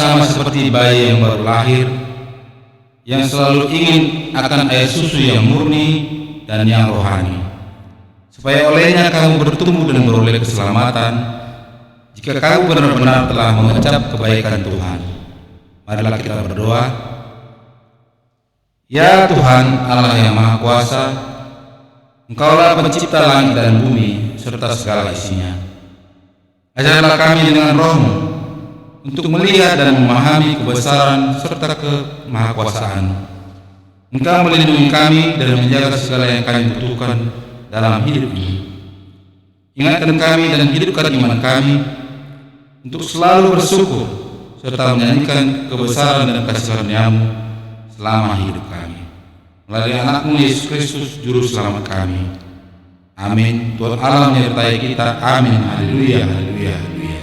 sama seperti bayi yang baru lahir, yang selalu ingin akan air susu yang murni dan yang rohani, supaya olehnya kamu bertumbuh dan beroleh keselamatan, jika kamu benar-benar telah mengecap kebaikan Tuhan. Marilah kita berdoa. Ya Tuhan Allah yang Maha Kuasa, Engkaulah pencipta langit dan bumi serta segala isinya. Ajarlah kami dengan roh-Mu untuk melihat dan memahami kebesaran serta kemahakuasaan. Engkau melindungi kami dan menjaga segala yang kami butuhkan dalam hidup ini. Ingatkan kami dan hidupkan iman kami untuk selalu bersyukur serta menyanyikan kebesaran dan kasih karunia-Mu selama hidup kami. Melalui anak-Mu Yesus Kristus, Juru Selamat kami. Amin. Tuhan Allah menyertai kita. Amin. Haleluya, haleluya, haleluya.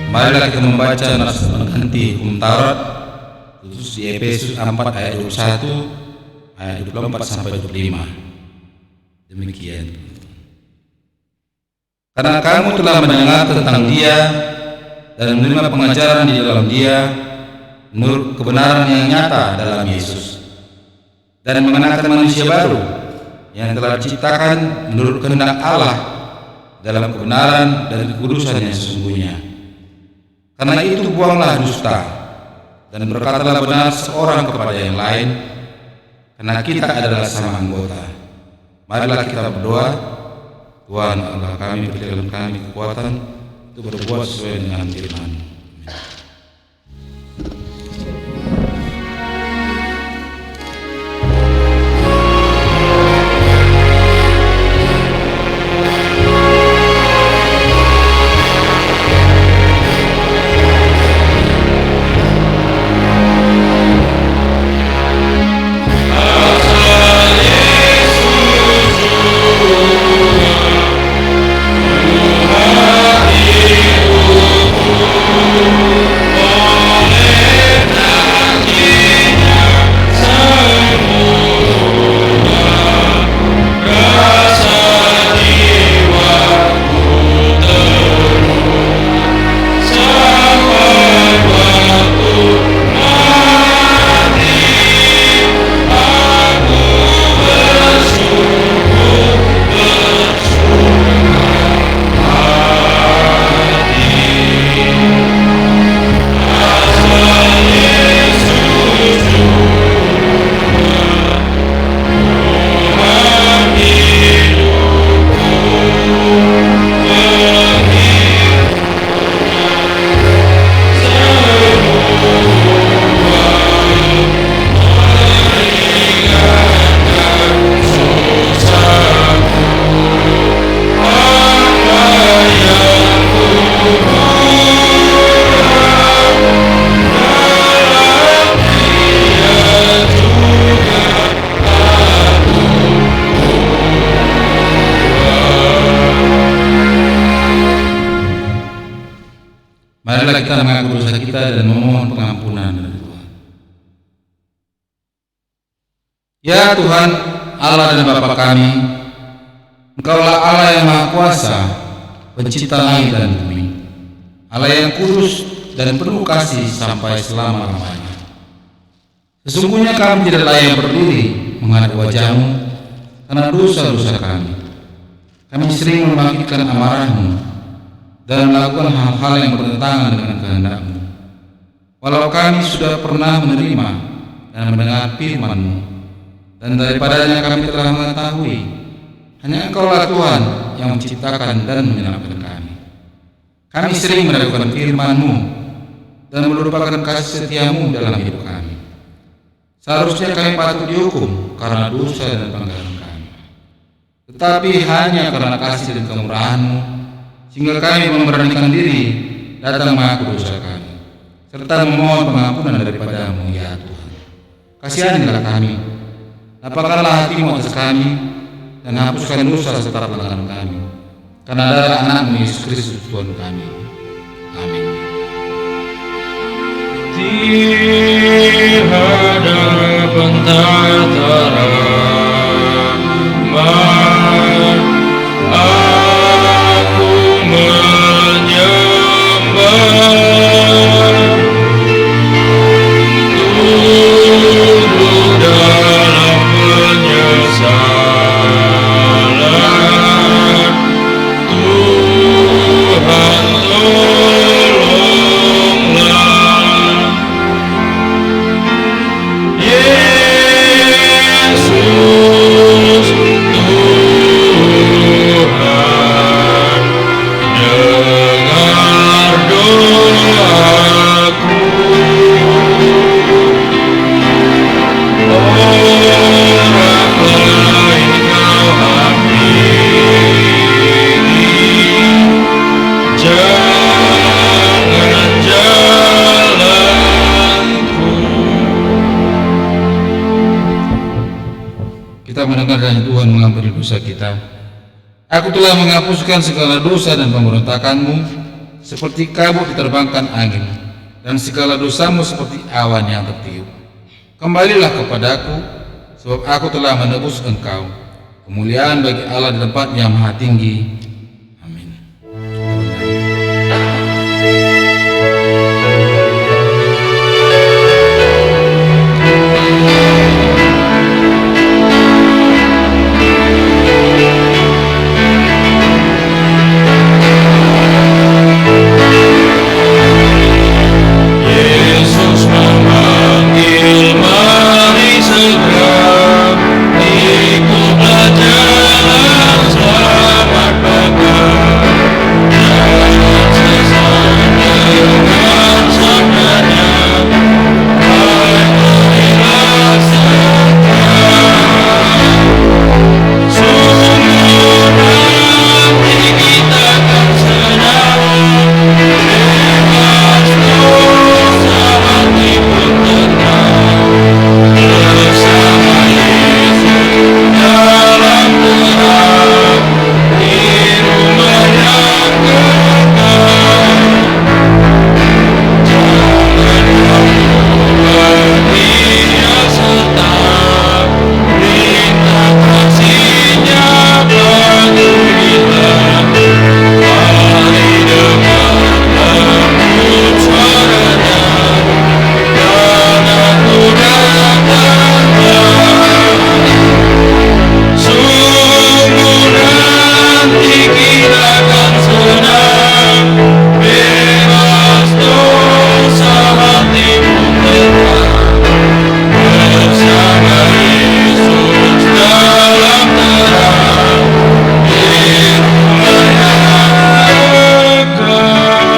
Marilah kita membaca nas penghenti hukum Taurat, khusus di Efesus 4 ayat 21, ayat 24 sampai 25. Demikian. Karena kamu telah mendengar tentang Dia dan menerima pengajaran di dalam Dia menurut kebenaran yang nyata dalam Yesus, dan mengenakan manusia baru yang telah diciptakan menurut kehendak Allah dalam kebenaran dan kekudusan yang sesungguhnya. Karena itu buanglah dusta dan berkatalah benar seorang kepada yang lain, karena kita adalah sama anggota. Marilah kita berdoa. Tuhan Allah kami, berikan kami kekuatan untuk berbuat sesuai dengan firman-Mu. Marilah kita mengaku dosa kita dan memohon pengampunan dari Tuhan. Ya Tuhan, Allah dan Bapa kami, Engkaulah Allah yang Maha Kuasa, pencipta langit dan bumi, Allah yang kudus dan penuh kasih sampai selama-lamanya. Sesungguhnya kami tidak layak berdiri menghadap wajah-Mu karena dosa-dosa kami. Kami sering membangkitkan amarah-Mu dan melakukan hal-hal yang bertentangan dengan kehendak-Mu. Walau kami sudah pernah menerima dan mendengar firman-Mu, dan daripadanya kami telah mengetahui hanya Engkaulah Tuhan yang menciptakan dan menyelamatkan kami. Kami sering meragukan firman-Mu dan melupakan kasih setia-Mu dalam hidup kami. Seharusnya kami patut dihukum karena dosa dan pelanggaran kami, tetapi hanya karena kasih dan kemurahan-Mu sehingga kami memberanikan diri datang mengaku dosa kami serta memohon pengampunan daripada-Mu, ya Tuhan. Kasihanilah kami, lapangkanlah hati-Mu atas kami, dan hapuskan dosa serta pelanggaran kami, karena darah anak-Mu Yesus Kristus Tuhan kami. di hadapan tata rahmat, aku menyembah, tunduk dalam penyesalan. Tuhan tolonglah, Yesus Tuhan, dengar doaku. Orang lain kau hampiri, jangan jalanku. Kita mendengar dari Tuhan mengampuni dosa kita. Aku telah menghapuskan segala dosa dan pemberontakanmu seperti kabut diterbangkan angin, dan segala dosamu seperti awan yang tertiup. Kembalilah kepadaku, sebab aku telah menebus engkau. Kemuliaan bagi Allah di tempat yang maha tinggi. Amin. Yesus memanggil, mari segera ikutlah jalan selamat bekal. Jangan sesat dengan sabdanya, marilah rasakan. Sungguh nanti kita akan senang, bebas dosa, hati pun tenang, bersama Yesus dalam terang, di rumah yang kekal. Jangan kau lupa Dia serta perintah kasih-Nya patuhilah. Mari dengar lembut suaranya, dan aku datanglah. Sungguh nanti kita akan senang, bebas dosa, hati pun tenang, bersama Yesus dalam terang, di rumah yang kekal.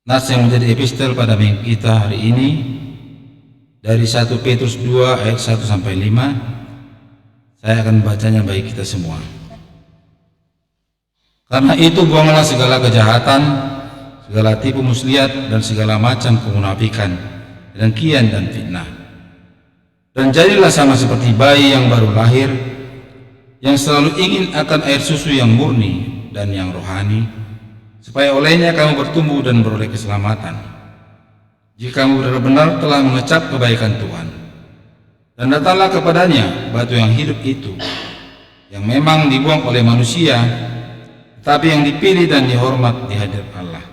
Nas yang menjadi epistel pada minggu kita hari ini dari 1 Petrus 2 ayat 1 sampai 5. Saya akan membacanya bagi kita semua. Karena itu buanglah segala kejahatan, segala tipu muslihat dan segala macam kemunafikan, dengkian dan fitnah. Dan jadilah sama seperti bayi yang baru lahir, yang selalu ingin akan air susu yang murni dan yang rohani, supaya olehnya kamu bertumbuh dan beroleh keselamatan, jika kamu benar-benar telah mengecap kebaikan Tuhan. Dan datanglah kepadanya batu yang hidup itu, yang memang dibuang oleh manusia, tetapi yang dipilih dan dihormat di hadirat Allah.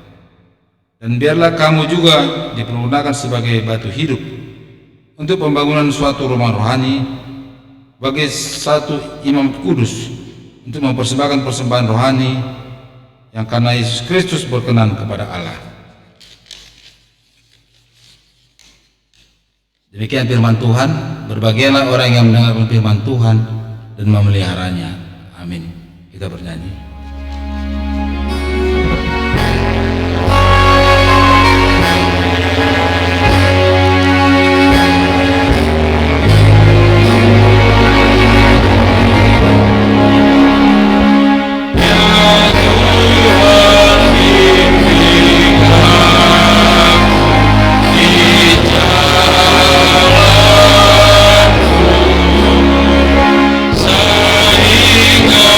Dan biarlah kamu juga dipergunakan sebagai batu hidup untuk pembangunan suatu rumah rohani bagi satu imam kudus, untuk mempersembahkan persembahan rohani yang karena Yesus Kristus berkenan kepada Allah. Demikian firman Tuhan. Berbahagialah orang yang mendengarkan firman Tuhan dan memeliharanya. Amin. Kita bernyanyi. Sehingga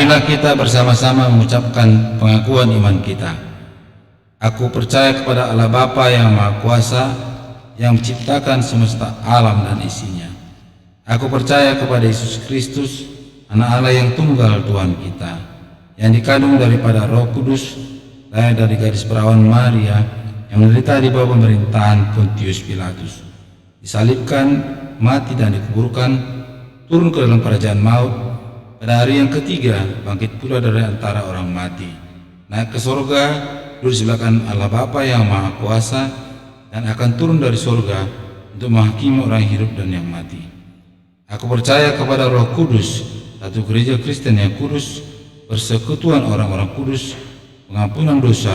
marilah kita bersama-sama mengucapkan pengakuan iman kita. Aku percaya kepada Allah Bapa yang Maha Kuasa, yang menciptakan semesta alam dan isinya. Aku percaya kepada Yesus Kristus, Anak Allah yang tunggal Tuhan kita, yang dikandung daripada Roh Kudus, lahir dari gadis perawan Maria, yang menderita di bawah pemerintahan Pontius Pilatus, disalibkan, mati dan dikuburkan, turun ke dalam kerajaan maut, pada hari yang ketiga bangkit pula dari antara orang mati, naik ke sorga, duduk di sebelah kanan Allah Bapa yang Maha Kuasa, dan akan turun dari sorga untuk menghakimi orang hidup dan yang mati. Aku percaya kepada Roh Kudus, satu gereja Kristen yang kudus, persekutuan orang-orang kudus, pengampunan dosa,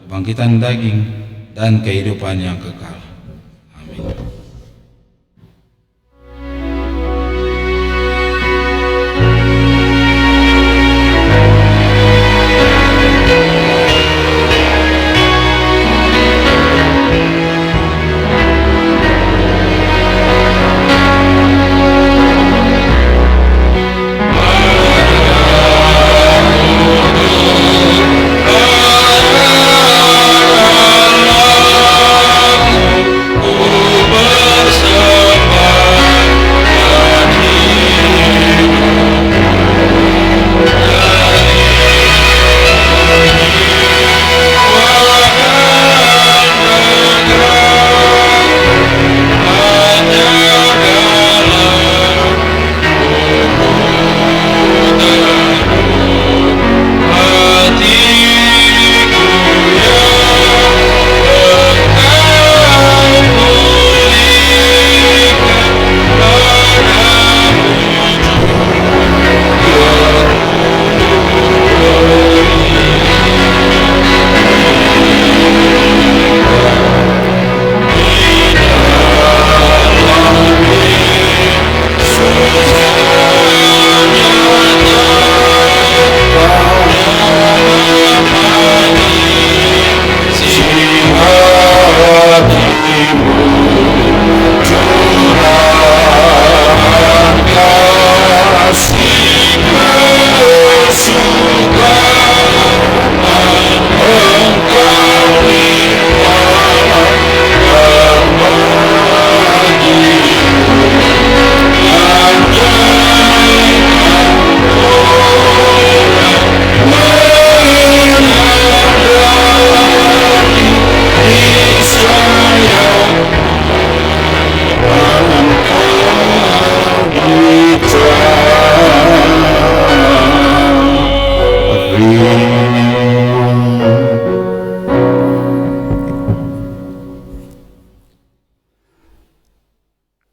kebangkitan daging, dan kehidupan yang kekal. Amin.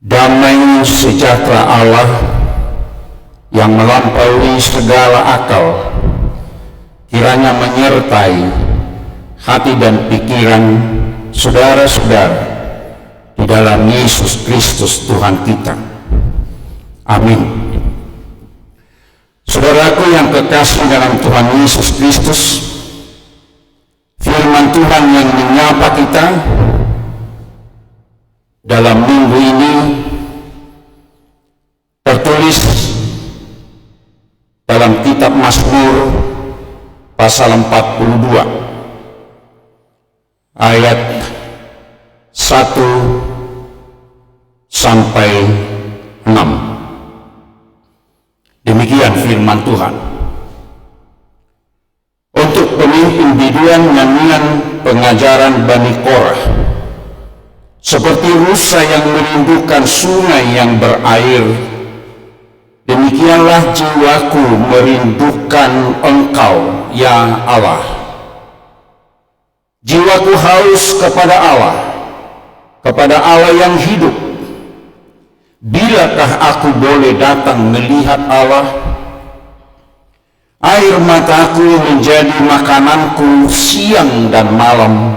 Damai sejahtera Allah yang melampaui segala akal kiranya menyertai hati dan pikiran saudara-saudara di dalam Yesus Kristus Tuhan kita. Amin. Saudaraku yang kekasih dalam Tuhan Yesus Kristus, firman Tuhan yang menyapa kita dalam minggu ini tertulis dalam kitab Mazmur pasal 42 ayat 1 sampai 6. Demikian firman Tuhan. Untuk pemimpin biduan nyanyian pengajaran Bani Korah, seperti rusa yang merindukan sungai yang berair, demikianlah jiwaku merindukan Engkau, ya Allah. Jiwaku haus kepada Allah yang hidup. Bilakah aku boleh datang melihat Allah? Air mataku menjadi makananku siang dan malam,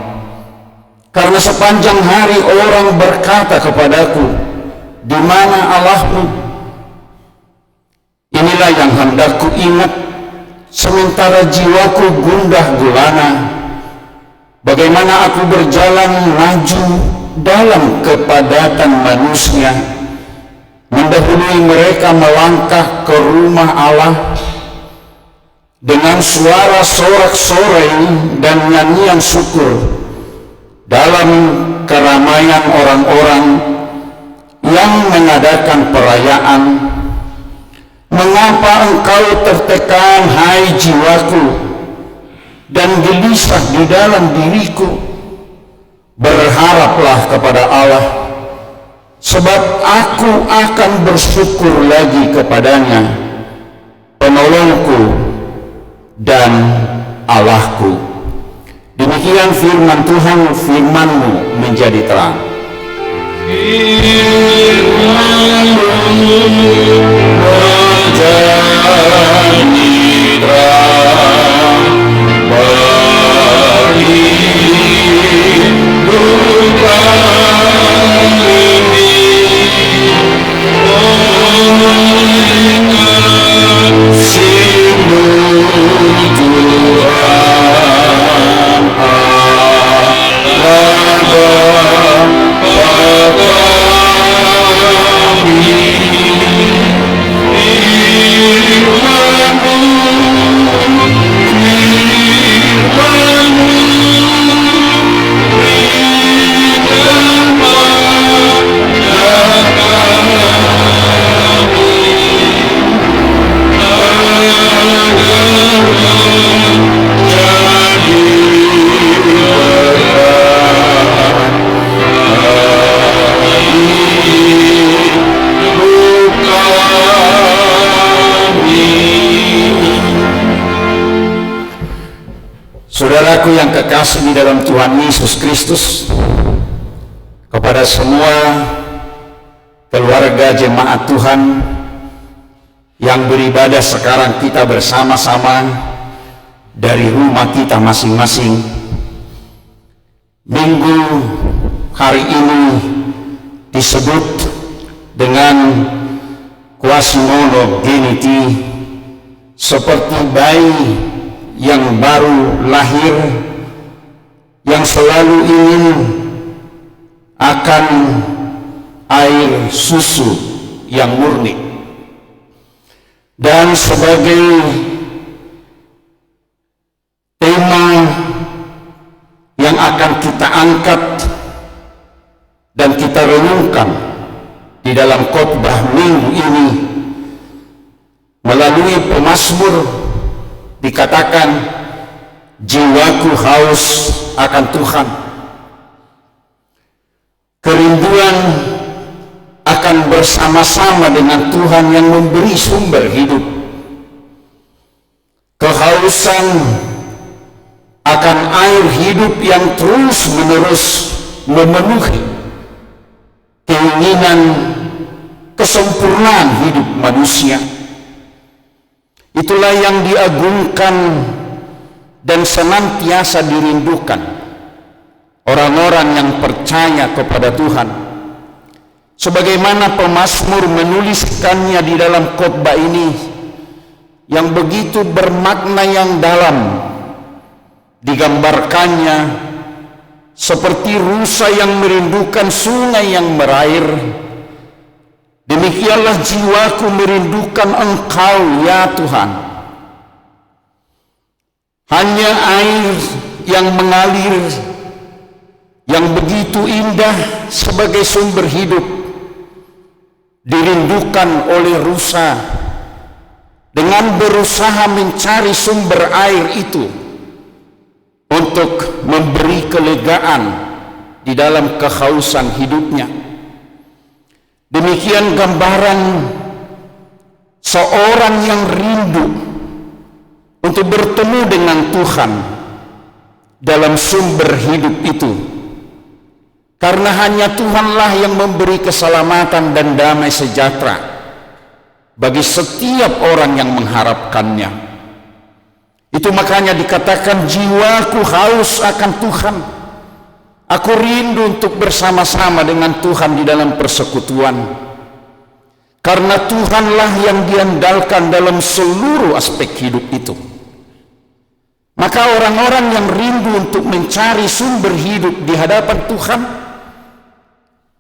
karena sepanjang hari orang berkata kepadaku, di mana Allahmu? Inilah yang hendak ku ingat, sementara jiwaku gundah gulana. Bagaimana aku berjalan maju dalam kepadatan manusia, mendahului mereka melangkah ke rumah Allah. dengan suara sorak-sorai dan nyanyian syukur dalam keramaian orang-orang yang mengadakan perayaan. Mengapa engkau tertekan, hai jiwaku, dan gelisah di dalam diriku? Berharaplah kepada Allah, sebab aku akan bersyukur lagi kepadanya, penolongku dan Allahku. Demikian firman Tuhan, firman-Mu menjadi terang. Saudaraku yang kekasih di dalam Tuhan Yesus Kristus, kepada semua keluarga jemaat Tuhan yang beribadah sekarang kita bersama-sama dari rumah kita masing-masing, minggu hari ini disebut dengan quasimonogenity, seperti bayi yang baru lahir yang selalu ingin akan air susu yang murni. Dan sebagai tema yang akan kita angkat dan kita renungkan di dalam khotbah minggu ini, melalui pemazmur dikatakan, jiwaku haus akan Tuhan. Kerinduan akan bersama-sama dengan Tuhan yang memberi sumber hidup. Kehausan akan air hidup yang terus-menerus memenuhi keinginan kesempurnaan hidup manusia. Itulah yang diagungkan dan senantiasa dirindukan orang-orang yang percaya kepada Tuhan. Sebagaimana pemazmur menuliskannya di dalam khotbah ini, yang begitu bermakna yang dalam, digambarkannya seperti rusa yang merindukan sungai yang berair. Demikianlah jiwaku merindukan Engkau, ya Tuhan. Hanya air yang mengalir, yang begitu indah sebagai sumber hidup, dirindukan oleh rusa dengan berusaha mencari sumber air itu untuk memberi kelegaan di dalam kehausan hidupnya. Demikian gambaran seorang yang rindu untuk bertemu dengan Tuhan dalam sumber hidup itu, karena hanya Tuhanlah yang memberi keselamatan dan damai sejahtera bagi setiap orang yang mengharapkannya. Itu makanya dikatakan, jiwaku haus akan Tuhan. Aku rindu untuk bersama-sama dengan Tuhan di dalam persekutuan, karena Tuhanlah yang diandalkan dalam seluruh aspek hidup itu. Maka orang-orang yang rindu untuk mencari sumber hidup di hadapan Tuhan,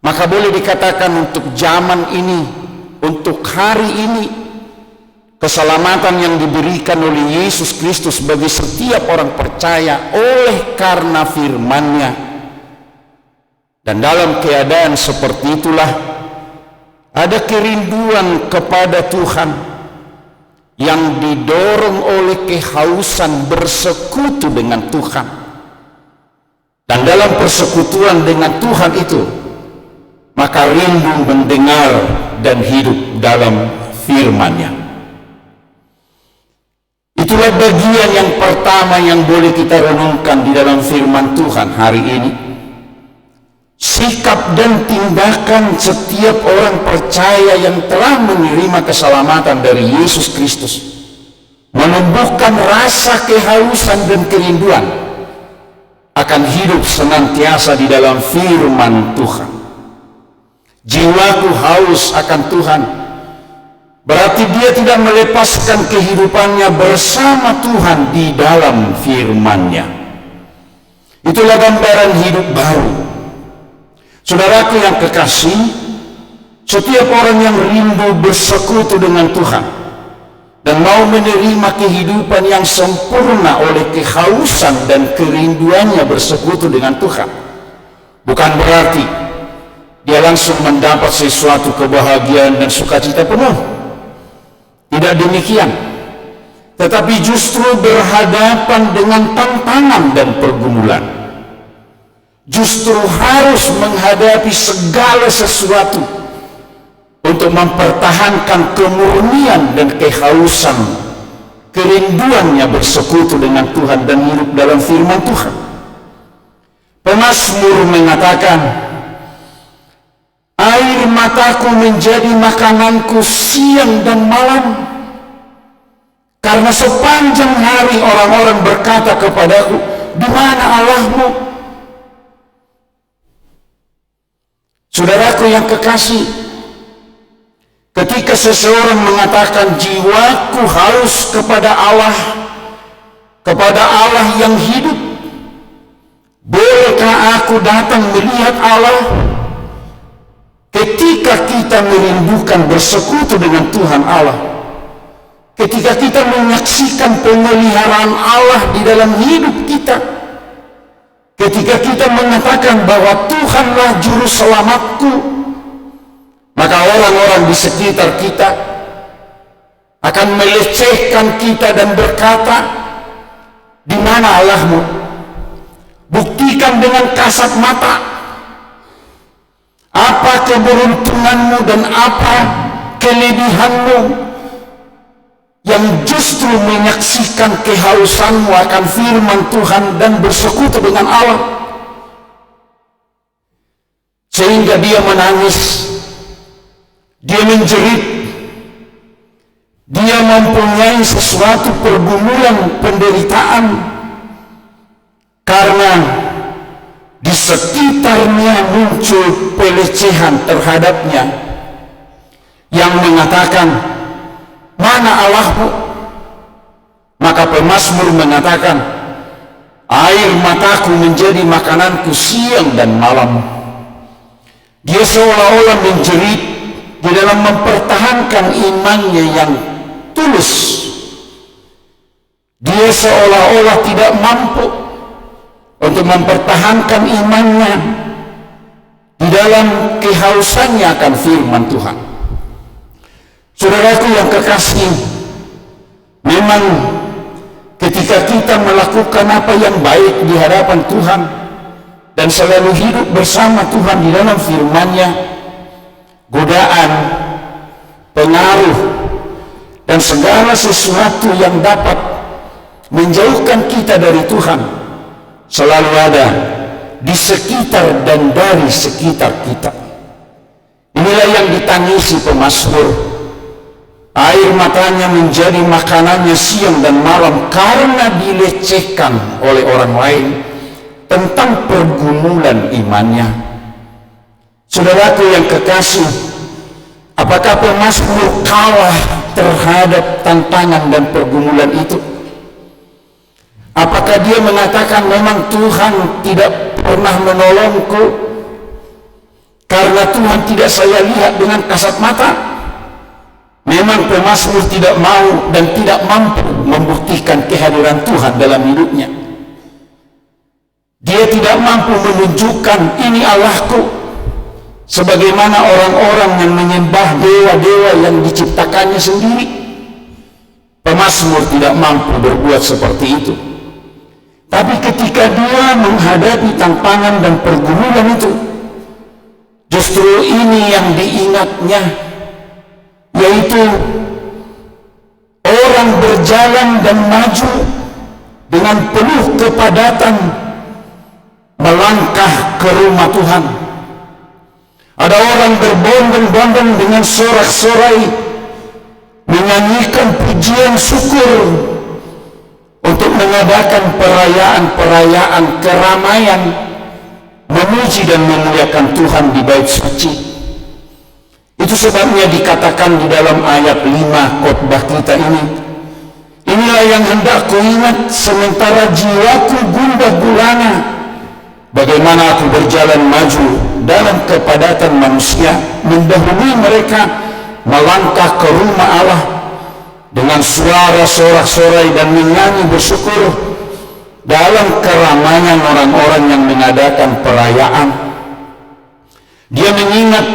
maka boleh dikatakan untuk zaman ini, untuk hari ini, keselamatan yang diberikan oleh Yesus Kristus bagi setiap orang percaya oleh karena firman-Nya. Dan dalam keadaan seperti itulah ada kerinduan kepada Tuhan yang didorong oleh kehausan bersekutu dengan Tuhan. Dan dalam persekutuan dengan Tuhan itu, maka rindu mendengar dan hidup dalam firman-Nya. Itulah bagian yang pertama yang boleh kita renungkan di dalam firman Tuhan hari ini. Sikap dan tindakan setiap orang percaya yang telah menerima keselamatan dari Yesus Kristus menumbuhkan rasa kehausan dan kerinduan akan hidup senantiasa di dalam firman Tuhan. Jiwaku haus akan Tuhan, berarti dia tidak melepaskan kehidupannya bersama Tuhan di dalam firman-Nya. Itulah gambaran hidup baru. Saudaraku yang kekasih, setiap orang yang rindu bersekutu dengan Tuhan dan mau menerima kehidupan yang sempurna oleh kehausan dan kerinduannya bersekutu dengan Tuhan, bukan berarti dia langsung mendapat sesuatu kebahagiaan dan sukacita penuh. Tidak demikian, tetapi justru berhadapan dengan tantangan dan pergumulan. Justru harus menghadapi segala sesuatu untuk mempertahankan kemurnian dan kehausan kerinduannya bersekutu dengan Tuhan dan hidup dalam firman Tuhan. Pemazmur mengatakan, air mataku menjadi makananku siang dan malam, karena sepanjang hari orang-orang berkata kepadaku, di mana Allahmu? Saudaraku yang kekasih, ketika seseorang mengatakan jiwaku haus kepada Allah yang hidup, bolehkah aku datang melihat Allah? Ketika kita merindukan bersekutu dengan Tuhan Allah, ketika kita menyaksikan pemeliharaan Allah di dalam hidup kita, ketika kita mengatakan bahwa Tuhanlah juru selamatku, maka orang-orang di sekitar kita akan melecehkan kita dan berkata, di mana Allahmu? Buktikan dengan kasat mata. Apa keberuntunganmu dan apa kelebihanmu yang justru menyaksikan kehausanmu akan firman Tuhan dan bersekutu dengan Allah, sehingga dia menangis, dia menjerit, dia mempunyai sesuatu pergumulan, penderitaan, karena di sekitarnya muncul pelecehan terhadapnya yang mengatakan, mana Allahmu? Maka pemazmur mengatakan, air mataku menjadi makananku siang dan malam. Dia seolah-olah menjerit di dalam mempertahankan imannya yang tulus. Dia seolah-olah tidak mampu untuk mempertahankan imannya di dalam kehausannya akan firman Tuhan. Saudaraku yang kekasih, memang ketika kita melakukan apa yang baik di hadapan Tuhan dan selalu hidup bersama Tuhan di dalam firman-Nya, godaan, pengaruh, dan segala sesuatu yang dapat menjauhkan kita dari Tuhan selalu ada di sekitar dan dari sekitar kita. Inilah yang ditangisi pemazmur. Air matanya menjadi makanannya siang dan malam karena dilecehkan oleh orang lain tentang pergumulan imannya. Saudaraku yang kekasih, apakah pemazmur kalah terhadap tantangan dan pergumulan itu? Apakah dia mengatakan memang Tuhan tidak pernah menolongku karena Tuhan tidak saya lihat dengan kasat mata? Memang pemazmur tidak mau dan tidak mampu membuktikan kehadiran Tuhan dalam hidupnya. Dia tidak mampu menunjukkan ini Allahku, sebagaimana orang-orang yang menyembah dewa-dewa yang diciptakannya sendiri. Pemazmur tidak mampu berbuat seperti itu. Tapi ketika dia menghadapi tantangan dan pergumulan itu, justru ini yang diingatnya, yaitu orang berjalan dan maju dengan penuh kepadatan melangkah ke rumah Tuhan. Ada orang berbondong-bondong dengan sorak-sorai menyanyikan pujian syukur untuk mengadakan perayaan-perayaan keramaian memuji dan memuliakan Tuhan di bait suci. Itu sebabnya dikatakan di dalam ayat 5 khotbah kita ini, inilah yang hendak kuingat sementara jiwaku gundah gulana, bagaimana aku berjalan maju dalam kepadatan manusia, mendahului mereka melangkah ke rumah Allah dengan suara sorak-sorai dan menyanyi bersyukur dalam keramaian orang-orang yang mengadakan perayaan. Dia mengingat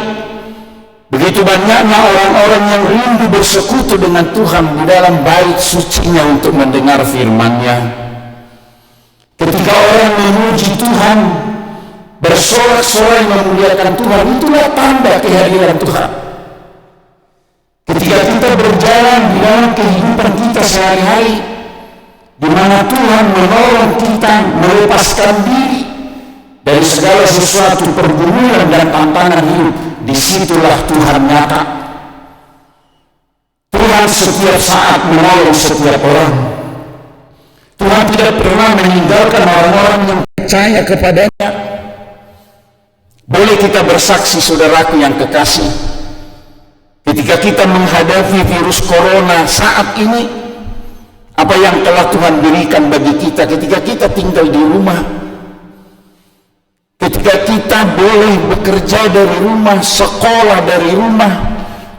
begitu banyaknya orang-orang yang rindu bersekutu dengan Tuhan di dalam bait sucinya untuk mendengar firman-Nya. Ketika orang memuji Tuhan, bersorak-sorai memuliakan Tuhan, itulah tanda kehadiran Tuhan. Ketika kita berjalan di dalam kehidupan kita sehari-hari, di mana Tuhan menolong kita melepaskan diri dari segala sesuatu pergumulan dan tantangan hidup, disitulah Tuhan nyata. Tuhan setiap saat menolong setiap orang. Tuhan tidak pernah meninggalkan orang-orang yang percaya kepadanya. Boleh kita bersaksi, saudaraku yang kekasih, ketika kita menghadapi virus corona saat ini, apa yang telah Tuhan berikan bagi kita ketika kita tinggal di rumah, ketika kita boleh bekerja dari rumah, sekolah dari rumah,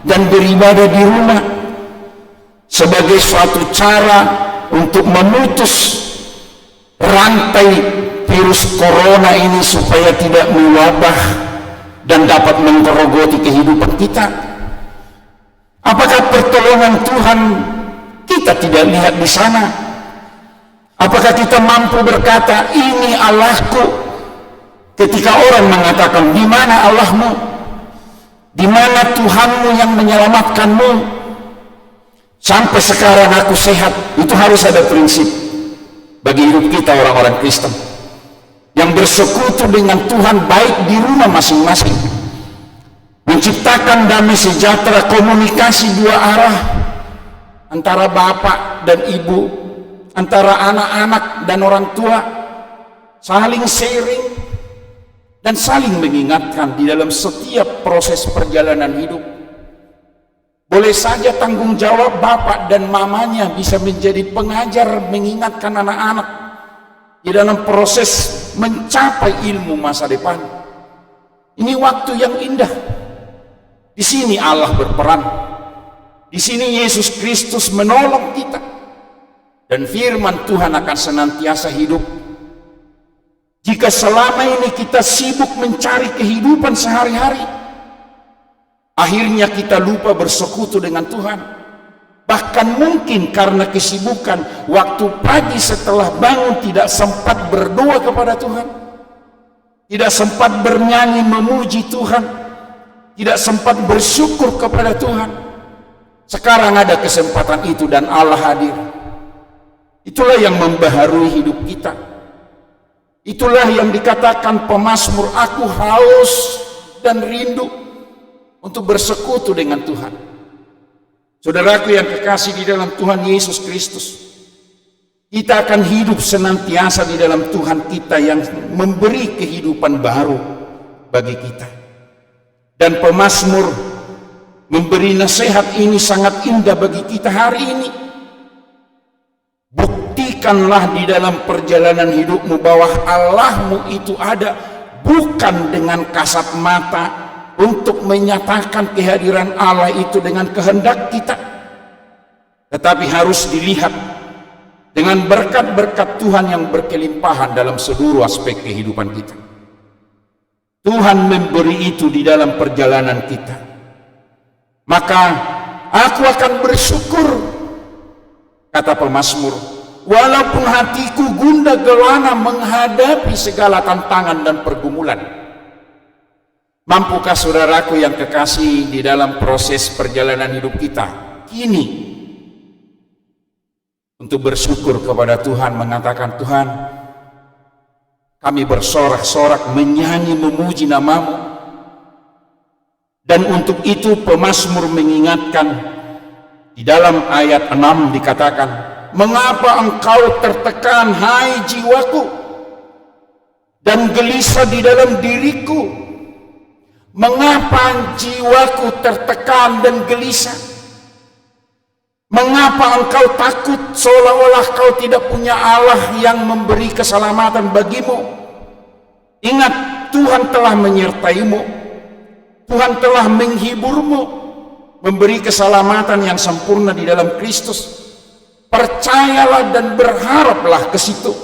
dan beribadah di rumah, sebagai suatu cara untuk memutus rantai virus corona ini supaya tidak mewabah dan dapat menggerogoti kehidupan kita. Apakah pertolongan Tuhan kita tidak lihat di sana? Apakah kita mampu berkata, ini Allahku, ketika orang mengatakan, di mana Allahmu? Di mana Tuhanmu yang menyelamatkanmu? Sampai sekarang aku sehat. Itu harus ada prinsip bagi hidup kita orang-orang Kristen yang bersekutu dengan Tuhan, baik di rumah masing-masing, menciptakan damai sejahtera, komunikasi dua arah antara bapak dan ibu, antara anak-anak dan orang tua, saling sharing dan saling mengingatkan di dalam setiap proses perjalanan hidup. Boleh saja tanggung jawab bapak dan mamanya bisa menjadi pengajar mengingatkan anak-anak di dalam proses mencapai ilmu masa depan. Ini waktu yang indah. Di sini Allah berperan. Di sini Yesus Kristus menolong kita. Dan firman Tuhan akan senantiasa hidup. Jika selama ini kita sibuk mencari kehidupan sehari-hari, akhirnya kita lupa bersekutu dengan Tuhan. Bahkan mungkin karena kesibukan, waktu pagi setelah bangun tidak sempat berdoa kepada Tuhan, tidak sempat bernyanyi memuji Tuhan, tidak sempat bersyukur kepada Tuhan. Sekarang ada kesempatan itu dan Allah hadir. Itulah yang membaharui hidup kita. Itulah yang dikatakan pemazmur, aku haus dan rindu untuk bersekutu dengan Tuhan. Saudaraku yang kekasih di dalam Tuhan Yesus Kristus, kita akan hidup senantiasa di dalam Tuhan kita yang memberi kehidupan baru bagi kita. Dan pemazmur memberi nasihat ini sangat indah bagi kita hari ini. Buktikanlah di dalam perjalanan hidupmu bahwa Allahmu itu ada, bukan dengan kasat mata untuk menyatakan kehadiran Allah itu dengan kehendak kita, tetapi harus dilihat dengan berkat-berkat Tuhan yang berkelimpahan dalam seluruh aspek kehidupan kita. Tuhan memberi itu di dalam perjalanan kita. Maka aku akan bersyukur, kata pemazmur, walaupun hatiku gundah gelana menghadapi segala tantangan dan pergumulan. Mampukah saudaraku yang kekasih di dalam proses perjalanan hidup kita kini untuk bersyukur kepada Tuhan, mengatakan, Tuhan, kami bersorak-sorak menyanyi memuji nama-Mu. Dan untuk itu pemazmur mengingatkan, di dalam ayat 6 dikatakan, mengapa engkau tertekan hai jiwaku, dan gelisah di dalam diriku? Mengapa jiwaku tertekan dan gelisah? Mengapa engkau takut seolah-olah kau tidak punya Allah yang memberi keselamatan bagimu? Ingat, Tuhan telah menyertaimu. Tuhan telah menghiburmu, memberi keselamatan yang sempurna di dalam Kristus. Percayalah dan berharaplah ke situ.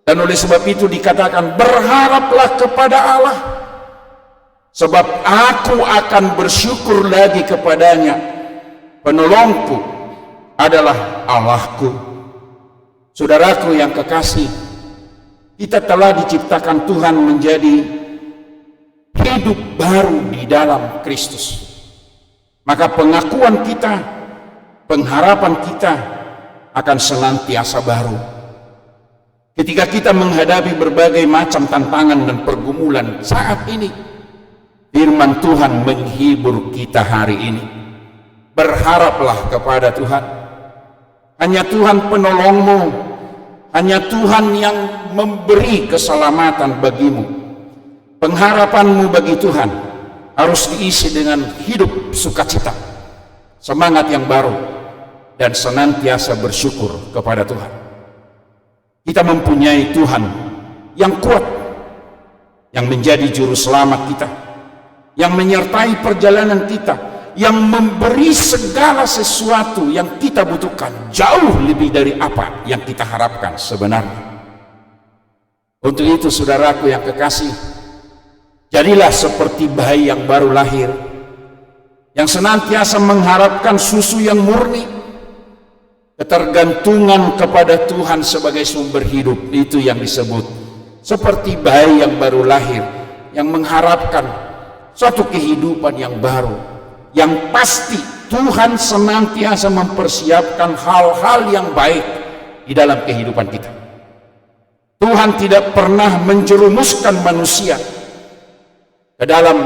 Dan oleh sebab itu dikatakan, berharaplah kepada Allah, sebab aku akan bersyukur lagi kepadanya. Penolongku adalah Allahku. Saudaraku yang kekasih, kita telah diciptakan Tuhan menjadi hidup baru di dalam Kristus. Maka pengakuan kita, pengharapan kita akan senantiasa baru. Ketika kita menghadapi berbagai macam tantangan dan pergumulan saat ini, firman Tuhan menghibur kita hari ini. Berharaplah kepada Tuhan. Hanya Tuhan penolongmu, hanya Tuhan yang memberi keselamatan bagimu. Pengharapanmu bagi Tuhan harus diisi dengan hidup sukacita, semangat yang baru, dan senantiasa bersyukur kepada Tuhan. Kita mempunyai Tuhan yang kuat, yang menjadi juru selamat kita, yang menyertai perjalanan kita, yang memberi segala sesuatu yang kita butuhkan, jauh lebih dari apa yang kita harapkan sebenarnya. Untuk itu saudaraku yang kekasih, jadilah seperti bayi yang baru lahir, yang senantiasa mengharapkan susu yang murni. Ketergantungan kepada Tuhan sebagai sumber hidup, itu yang disebut seperti bayi yang baru lahir, yang mengharapkan suatu kehidupan yang baru. Yang pasti Tuhan senantiasa mempersiapkan hal-hal yang baik di dalam kehidupan kita. Tuhan tidak pernah menjerumuskan manusia ke dalam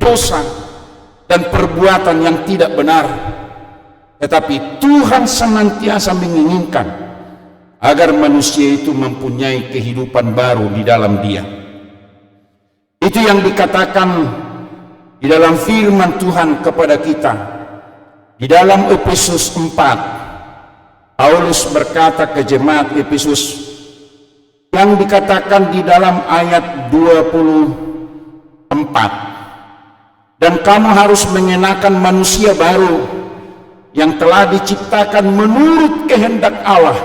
dosa dan perbuatan yang tidak benar, tetapi Tuhan senantiasa menginginkan agar manusia itu mempunyai kehidupan baru di dalam Dia. Itu yang dikatakan di dalam firman Tuhan kepada kita di dalam Efesus 4. Paulus berkata ke jemaat Efesus, yang dikatakan di dalam ayat 24, dan kamu harus mengenakan manusia baru yang telah diciptakan menurut kehendak Allah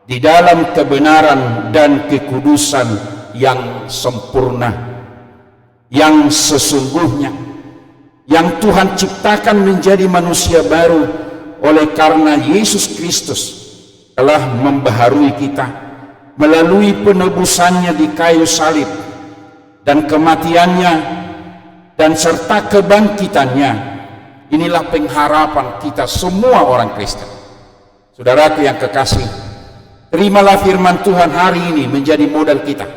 di dalam kebenaran dan kekudusan yang sempurna. Yang sesungguhnya yang Tuhan ciptakan menjadi manusia baru oleh karena Yesus Kristus telah membaharui kita melalui penebusannya di kayu salib dan kematiannya dan serta kebangkitannya. Inilah pengharapan kita semua orang Kristen. Saudaraku yang kekasih, terimalah firman Tuhan hari ini menjadi modal kita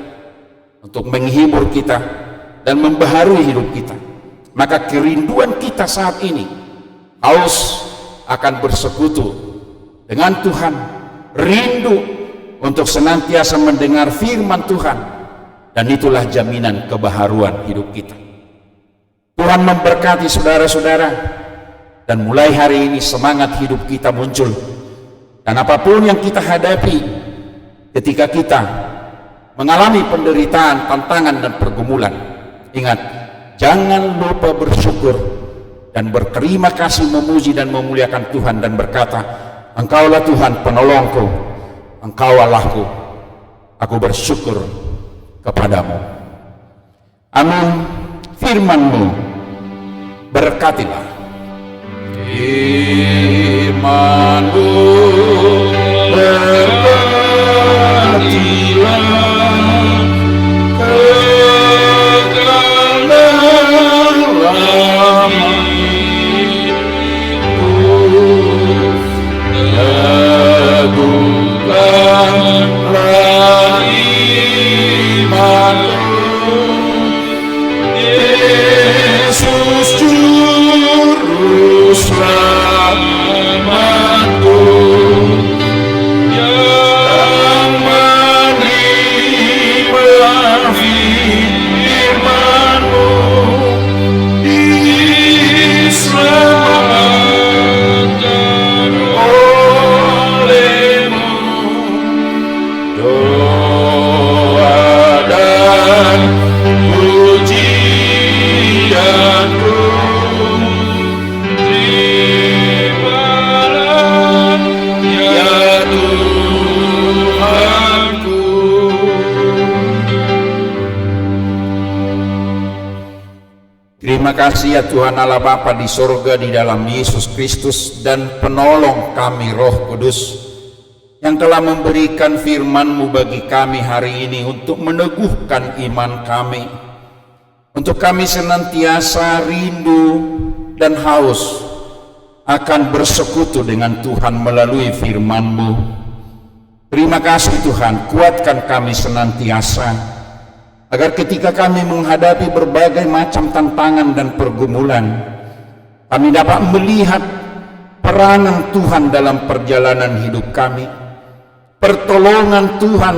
untuk menghibur kita dan membaharui hidup kita. Maka kerinduan kita saat ini haus akan bersekutu dengan Tuhan, rindu untuk senantiasa mendengar firman Tuhan, dan itulah jaminan kebaharuan hidup kita. Tuhan memberkati saudara-saudara, dan mulai hari ini semangat hidup kita muncul, dan apapun yang kita hadapi ketika kita mengalami penderitaan, tantangan dan pergumulan, ingat, jangan lupa bersyukur dan berterima kasih, memuji dan memuliakan Tuhan dan berkata, Engkaulah Tuhan penolongku, Engkau Allahku, aku bersyukur kepadamu. Amin. Firman-Mu berkatilah. Firman-Mu berkatilah. Terima kasih ya Tuhan Allah Bapa di sorga, di dalam Yesus Kristus dan penolong kami Roh Kudus, yang telah memberikan firman-Mu bagi kami hari ini untuk meneguhkan iman kami, untuk kami senantiasa rindu dan haus akan bersekutu dengan Tuhan melalui firman-Mu. Terima kasih Tuhan, kuatkan kami senantiasa, agar ketika kami menghadapi berbagai macam tantangan dan pergumulan, kami dapat melihat peranan Tuhan dalam perjalanan hidup kami, pertolongan Tuhan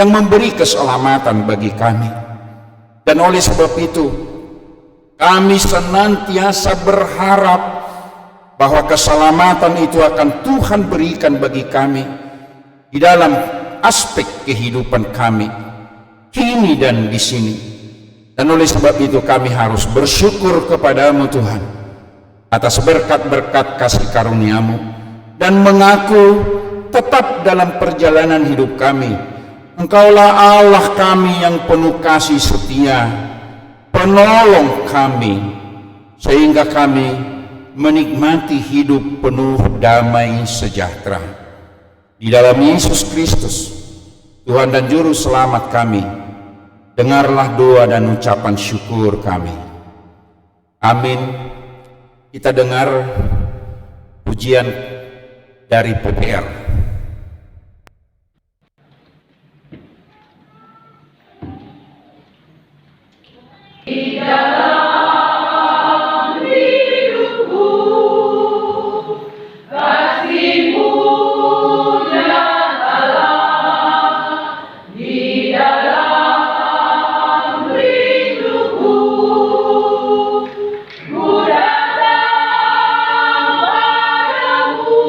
yang memberi keselamatan bagi kami. Dan oleh sebab itu, kami senantiasa berharap bahwa keselamatan itu akan Tuhan berikan bagi kami di dalam aspek kehidupan kami, kini dan di sini. Dan oleh sebab itu kami harus bersyukur kepadamu Tuhan atas berkat-berkat kasih karunia-Mu, dan mengaku tetap dalam perjalanan hidup kami, Engkaulah Allah kami yang penuh kasih setia, penolong kami, sehingga kami menikmati hidup penuh damai sejahtera. Di dalam Yesus Kristus, Tuhan dan Juru Selamat kami, dengarlah doa dan ucapan syukur kami. Amin. Kita dengar pujian dari PPR. Di dalam hidupku, kasih-Mu nyatalah. Di dalam rinduku, ku datang padamu.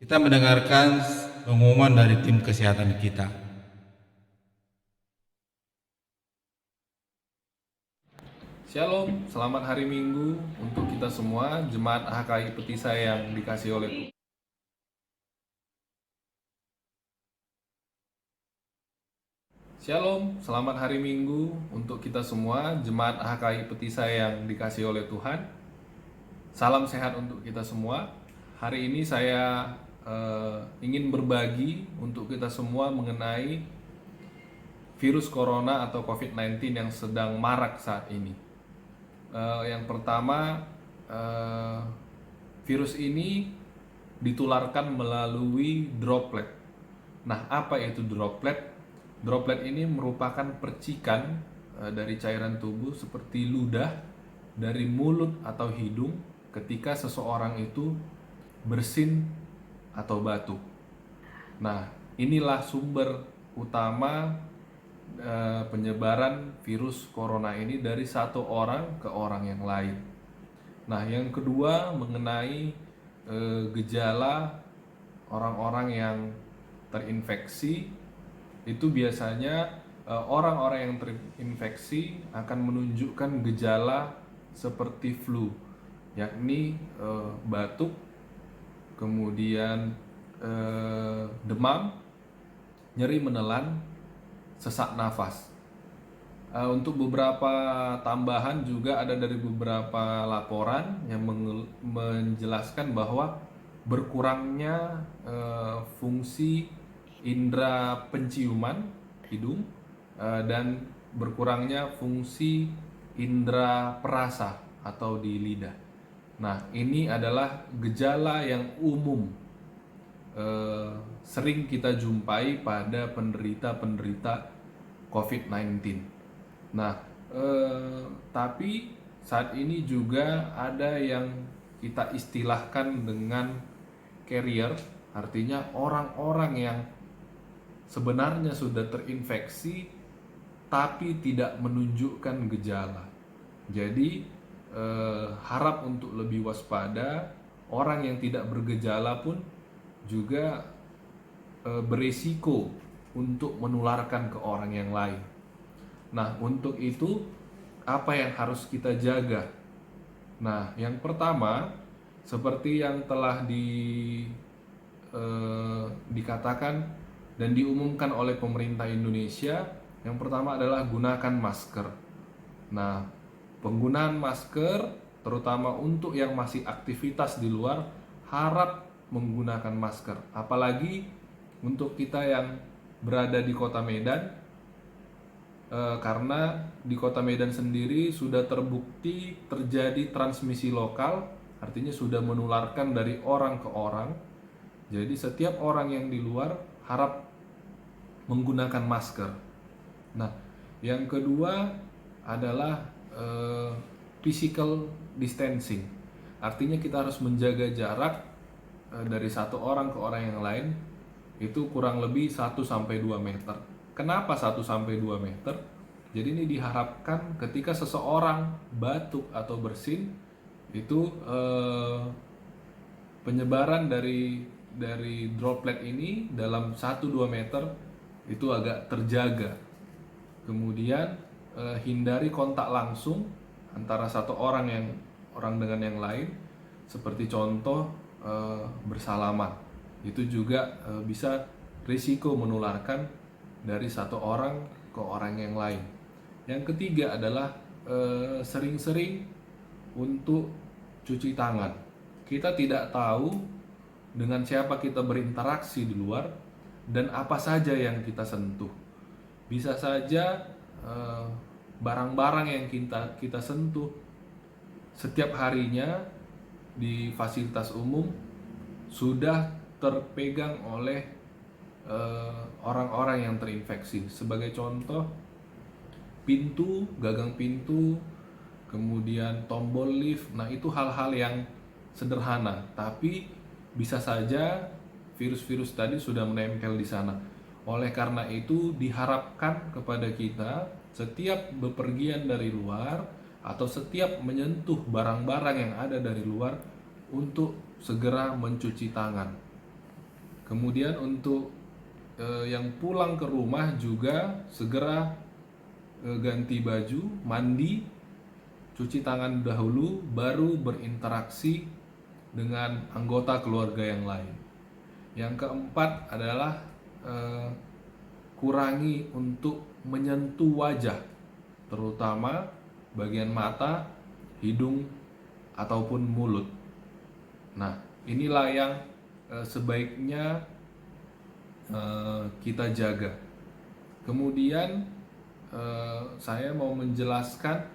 Kita mendengarkan pengumuman dari tim kesehatan kita. Shalom, selamat hari Minggu untuk kita semua, Jemaat HKI Petisa yang dikasih oleh Tuhan. Shalom, selamat hari Minggu untuk kita semua, Jemaat HKI Petisa yang dikasih oleh Tuhan. Salam sehat untuk kita semua. Hari ini saya ingin berbagi untuk kita semua mengenai virus corona atau COVID-19 yang sedang marak saat ini. Yang pertama, virus ini ditularkan melalui droplet. Nah, apa itu droplet? Droplet ini merupakan percikan dari cairan tubuh seperti ludah dari mulut atau hidung ketika seseorang itu bersin atau batuk. Nah, inilah sumber utama penyebaran virus corona ini dari satu orang ke orang yang lain. Nah, yang kedua mengenai gejala orang-orang yang terinfeksi, itu biasanya orang-orang yang terinfeksi akan menunjukkan gejala seperti flu, yakni batuk, kemudian demam, nyeri menelan, sesak nafas. Untuk beberapa tambahan juga ada dari beberapa laporan yang menjelaskan bahwa berkurangnya fungsi indera penciuman hidung dan berkurangnya fungsi indera perasa atau di lidah. Nah, ini adalah gejala yang umum sering kita jumpai pada penderita COVID-19. Nah, tapi saat ini juga ada yang kita istilahkan dengan carrier, artinya orang-orang yang sebenarnya sudah terinfeksi tapi tidak menunjukkan gejala. Jadi harap untuk lebih waspada. Orang yang tidak bergejala pun juga berisiko untuk menularkan ke orang yang lain. Nah, untuk itu apa yang harus kita jaga? Nah, yang pertama seperti yang telah dikatakan dan diumumkan oleh pemerintah Indonesia, yang pertama adalah gunakan masker. Nah, penggunaan masker terutama untuk yang masih aktivitas di luar harap menggunakan masker. Apalagi untuk kita yang berada di Kota Medan, karena di Kota Medan sendiri sudah terbukti terjadi transmisi lokal, artinya sudah menularkan dari orang ke orang. Jadi setiap orang yang di luar harap menggunakan masker. Nah, yang kedua adalah physical distancing. Artinya kita harus menjaga jarak dari satu orang ke orang yang lain itu kurang lebih 1-2 meter. Kenapa 1-2 meter? Jadi ini diharapkan ketika seseorang batuk atau bersin itu penyebaran dari droplet ini dalam 1-2 meter itu agak terjaga. Kemudian hindari kontak langsung antara satu orang dengan yang lain, seperti contoh bersalaman. Itu juga bisa risiko menularkan dari satu orang ke orang yang lain. Yang ketiga adalah sering-sering untuk cuci tangan. Kita tidak tahu dengan siapa kita berinteraksi di luar dan apa saja yang kita sentuh. Bisa saja barang-barang yang kita sentuh setiap harinya di fasilitas umum sudah terpegang oleh orang-orang yang terinfeksi. Sebagai contoh, pintu, gagang pintu, kemudian tombol lift. Nah, itu hal-hal yang sederhana, tapi bisa saja virus-virus tadi sudah menempel di sana. Oleh karena itu diharapkan kepada kita setiap bepergian dari luar atau setiap menyentuh barang-barang yang ada dari luar untuk segera mencuci tangan. Kemudian untuk yang pulang ke rumah juga segera ganti baju, mandi, cuci tangan dahulu, baru berinteraksi dengan anggota keluarga yang lain. Yang keempat adalah kurangi untuk menyentuh wajah, terutama bagian mata, hidung, ataupun mulut. Nah, inilah yang sebaiknya kita jaga. Kemudian saya mau menjelaskan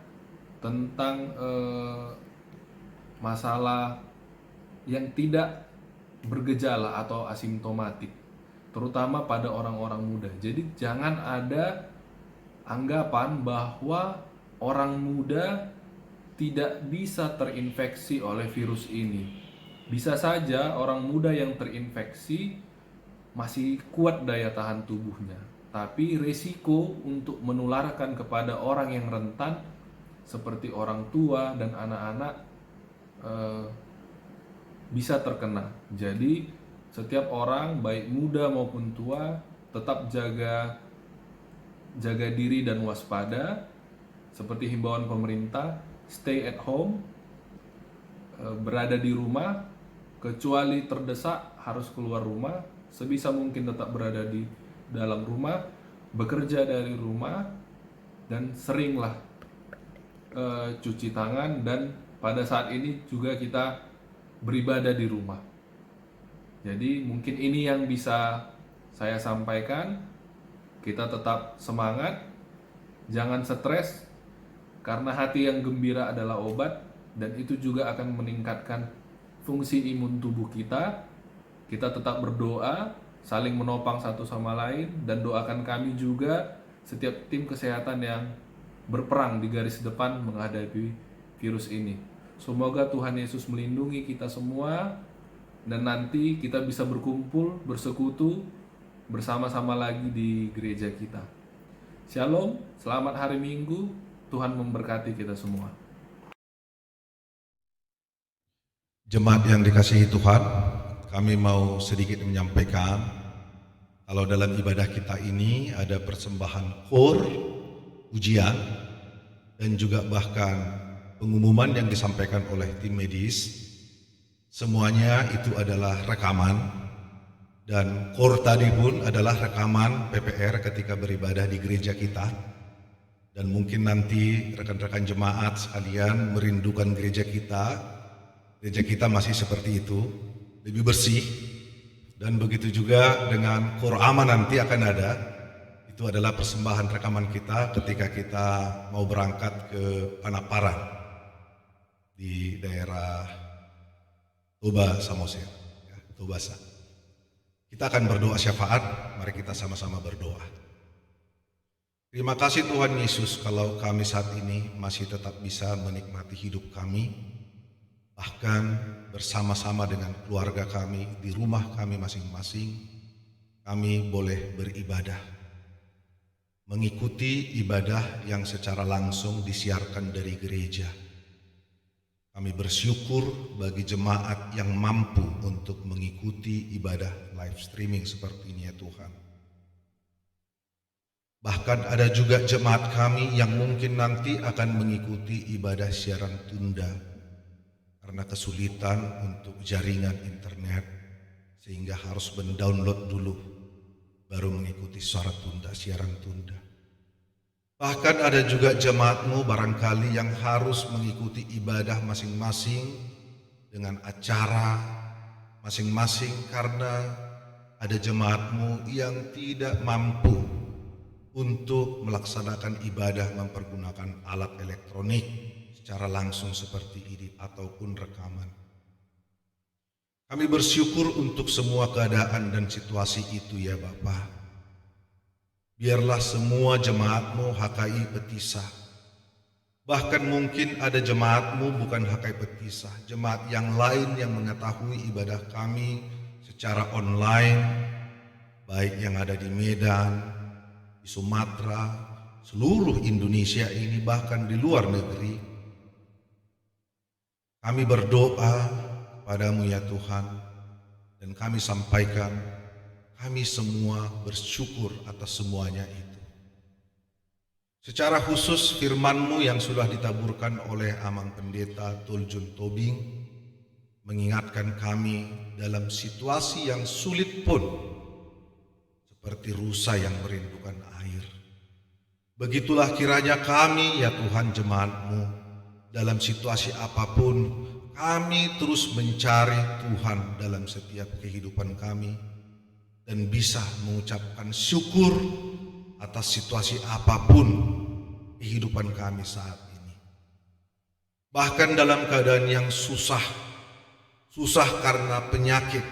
tentang masalah yang tidak bergejala atau asimptomatik, terutama pada orang-orang muda. Jadi jangan ada anggapan bahwa orang muda tidak bisa terinfeksi oleh virus ini. Bisa saja orang muda yang terinfeksi masih kuat daya tahan tubuhnya, tapi risiko untuk menularkan kepada orang yang rentan seperti orang tua dan anak-anak bisa terkena. Jadi setiap orang baik muda maupun tua tetap jaga diri dan waspada, seperti himbauan pemerintah, stay at home, berada di rumah, kecuali terdesak harus keluar rumah, sebisa mungkin tetap berada di dalam rumah, bekerja dari rumah, dan seringlah cuci tangan, dan pada saat ini juga kita beribadah di rumah. Jadi mungkin ini yang bisa saya sampaikan. Kita tetap semangat, jangan stres, karena hati yang gembira adalah obat, dan itu juga akan meningkatkan fungsi imun tubuh kita. Kita tetap berdoa, saling menopang satu sama lain, dan doakan kami juga setiap tim kesehatan yang berperang di garis depan menghadapi virus ini. Semoga Tuhan Yesus melindungi kita semua, dan nanti kita bisa berkumpul, bersekutu bersama-sama lagi di gereja kita. Shalom, selamat hari Minggu, Tuhan memberkati kita semua. Jemaat yang dikasihi Tuhan, kami mau sedikit menyampaikan kalau dalam ibadah kita ini ada persembahan kor, ujian, dan juga bahkan pengumuman yang disampaikan oleh tim medis. Semuanya itu adalah rekaman, dan kor tadi pun adalah rekaman PPR ketika beribadah di gereja kita. Dan mungkin nanti rekan-rekan jemaat sekalian merindukan gereja kita. Gereja kita masih seperti itu, lebih bersih, dan begitu juga dengan kor aman nanti akan ada. Itu adalah persembahan rekaman kita ketika kita mau berangkat ke Panaparan di daerah Toba Samosir, ya, Tobasa. Kita akan berdoa syafaat, mari kita sama-sama berdoa. Terima kasih Tuhan Yesus kalau kami saat ini masih tetap bisa menikmati hidup kami, bahkan bersama-sama dengan keluarga kami di rumah kami masing-masing, kami boleh beribadah, mengikuti ibadah yang secara langsung disiarkan dari gereja. Kami bersyukur bagi jemaat yang mampu untuk mengikuti ibadah live streaming seperti ini ya Tuhan. Bahkan ada juga jemaat kami yang mungkin nanti akan mengikuti ibadah siaran tunda karena kesulitan untuk jaringan internet, sehingga harus mendownload dulu baru mengikuti siaran tunda. Bahkan ada juga jemaatmu barangkali yang harus mengikuti ibadah masing-masing dengan acara masing-masing, karena ada jemaatmu yang tidak mampu untuk melaksanakan ibadah mempergunakan alat elektronik secara langsung seperti ini ataupun rekaman. Kami bersyukur untuk semua keadaan dan situasi itu ya Bapa. Biarlah semua jemaatmu HKI Petisah, bahkan mungkin ada jemaatmu bukan HKI Petisah, jemaat yang lain yang mengetahui ibadah kami secara online, baik yang ada di Medan, di Sumatera, seluruh Indonesia ini, bahkan di luar negeri. Kami berdoa padamu ya Tuhan, Dan kami sampaikan, kami semua bersyukur atas semuanya itu. Secara khusus firman-Mu yang sudah ditaburkan oleh Amang Pendeta Tuljun Tobing mengingatkan kami dalam situasi yang sulit pun, seperti rusa yang merindukan air. Begitulah kiranya kami, ya Tuhan, jemaat-Mu, dalam situasi apapun, kami terus mencari Tuhan dalam setiap kehidupan kami dan bisa mengucapkan syukur atas situasi apapun kehidupan kami saat ini. Bahkan dalam keadaan yang susah karena penyakit.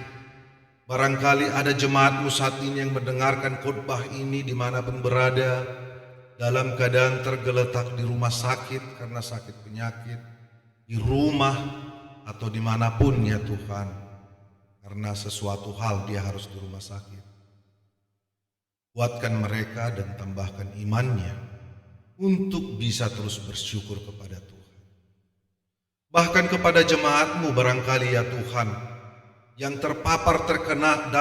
Barangkali ada jemaat-Mu saat ini yang mendengarkan khotbah ini dimanapun berada, dalam keadaan tergeletak di rumah sakit karena sakit penyakit, di rumah atau dimanapun ya Tuhan, karena sesuatu hal dia harus di rumah sakit. Kuatkan mereka dan tambahkan imannya untuk bisa terus bersyukur kepada Tuhan. Bahkan kepada jemaat-Mu barangkali ya Tuhan, yang terpapar terkena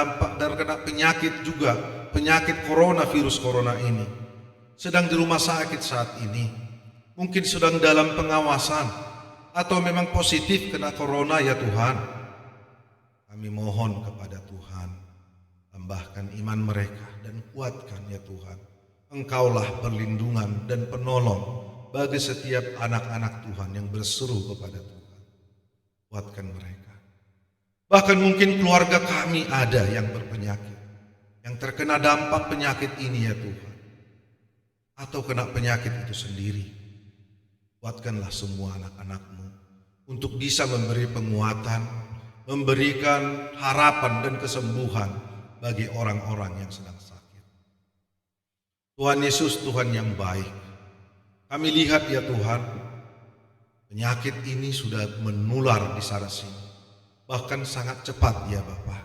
penyakit juga, penyakit virus corona ini, sedang di rumah sakit saat ini, mungkin sedang dalam pengawasan, atau memang positif kena corona ya Tuhan. Kami mohon kepada Tuhan, tambahkan iman mereka dan kuatkan ya Tuhan. Engkaulah perlindungan dan penolong bagi setiap anak-anak Tuhan yang berseru kepada Tuhan. Kuatkan mereka. Bahkan mungkin keluarga kami ada yang berpenyakit, yang terkena dampak penyakit ini ya Tuhan, atau kena penyakit itu sendiri. Kuatkanlah semua anak-anak-Mu untuk bisa memberi penguatan, memberikan harapan dan kesembuhan bagi orang-orang yang sedang sakit. Tuhan Yesus, Tuhan yang baik, kami lihat ya Tuhan, penyakit ini sudah menular di sana sini, bahkan sangat cepat ya Bapa,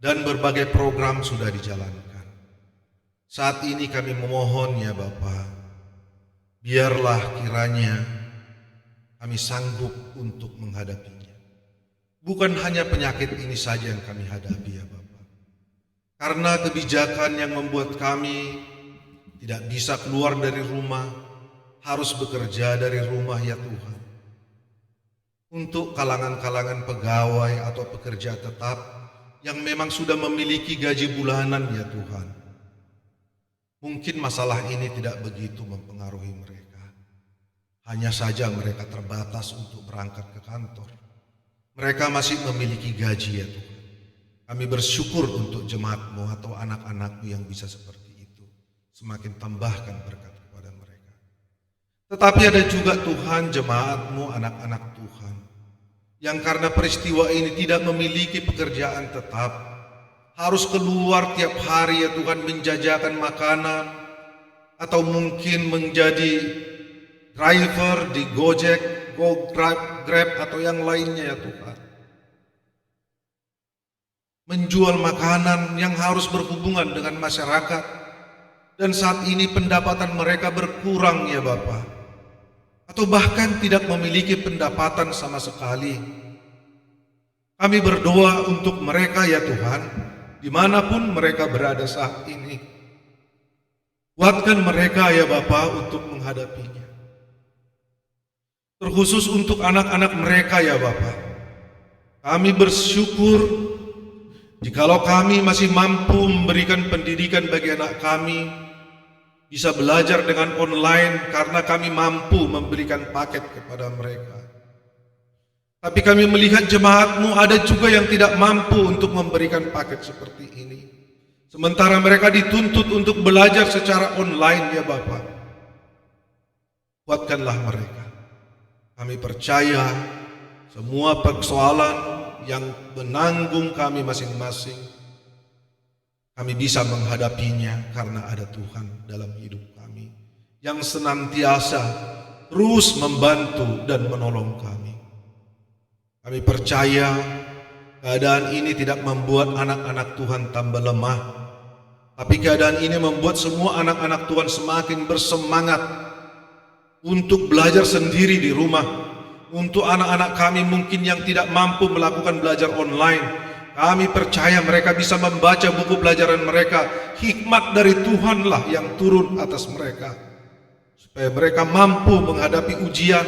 dan berbagai program sudah dijalankan. Saat ini kami memohon ya Bapa, biarlah kiranya kami sanggup untuk menghadapinya. Bukan hanya penyakit ini saja yang kami hadapi ya Bapa, karena kebijakan yang membuat kami tidak bisa keluar dari rumah, harus bekerja dari rumah ya Tuhan. Untuk kalangan-kalangan pegawai atau pekerja tetap yang memang sudah memiliki gaji bulanan ya Tuhan, mungkin masalah ini tidak begitu mempengaruhi mereka. Hanya saja mereka terbatas untuk berangkat ke kantor. Mereka masih memiliki gaji ya Tuhan. Kami bersyukur untuk jemaat-Mu atau anak-anak-Mu yang bisa seperti itu. Semakin tambahkan berkat kepada mereka. Tetapi ada juga Tuhan jemaat-Mu, anak-anak Tuhan, yang karena peristiwa ini tidak memiliki pekerjaan tetap, harus keluar tiap hari ya Tuhan menjajakan makanan, atau mungkin menjadi driver di Gojek, Grab atau yang lainnya ya Tuhan. Menjual makanan yang harus berhubungan dengan masyarakat, dan saat ini pendapatan mereka berkurang ya Bapa, atau bahkan tidak memiliki pendapatan sama sekali. Kami berdoa untuk mereka ya Tuhan, dimanapun mereka berada saat ini. Kuatkan mereka ya Bapa untuk menghadapinya. Terkhusus untuk anak-anak mereka ya Bapa, kami bersyukur jikalau kami masih mampu memberikan pendidikan bagi anak kami, bisa belajar dengan online karena kami mampu memberikan paket kepada mereka. Tapi kami melihat jemaat-Mu ada juga yang tidak mampu untuk memberikan paket seperti ini, sementara mereka dituntut untuk belajar secara online ya Bapa. Kuatkanlah mereka. Kami percaya semua persoalan yang menanggung kami masing-masing, kami bisa menghadapinya karena ada Tuhan dalam hidup kami yang senantiasa terus membantu dan menolong kami. Kami percaya keadaan ini tidak membuat anak-anak Tuhan tambah lemah, tapi keadaan ini membuat semua anak-anak Tuhan semakin bersemangat untuk belajar sendiri di rumah. Untuk anak-anak kami mungkin yang tidak mampu melakukan belajar online Kami percaya mereka bisa membaca buku pelajaran mereka. Hikmat dari Tuhanlah yang turun atas mereka, supaya mereka mampu menghadapi ujian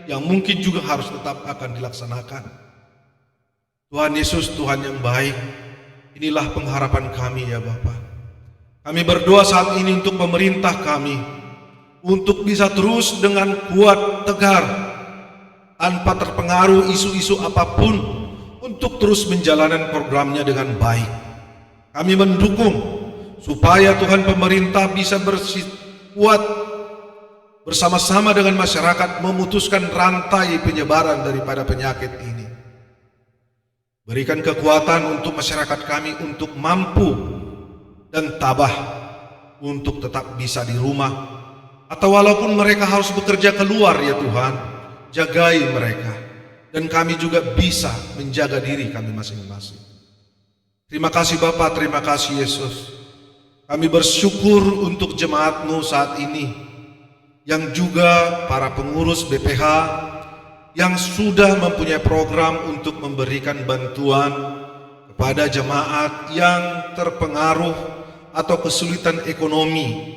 yang mungkin juga harus tetap akan dilaksanakan. Tuhan Yesus, Tuhan yang baik, inilah pengharapan kami ya Bapa. Kami berdoa saat ini untuk pemerintah kami, untuk bisa terus dengan kuat, tegar, tanpa terpengaruh isu-isu apapun, untuk terus menjalankan programnya dengan baik. Kami mendukung supaya Tuhan pemerintah bisa kuat bersama-sama dengan masyarakat memutuskan rantai penyebaran daripada penyakit ini. Berikan kekuatan untuk masyarakat kami untuk mampu dan tabah untuk tetap bisa di rumah, atau walaupun mereka harus bekerja keluar ya Tuhan, jagai mereka, dan kami juga bisa menjaga diri kami masing-masing. Terima kasih Bapa, terima kasih Yesus. Kami bersyukur untuk jemaat-Mu saat ini, yang juga para pengurus BPH yang sudah mempunyai program untuk memberikan bantuan kepada jemaat yang terpengaruh atau kesulitan ekonomi.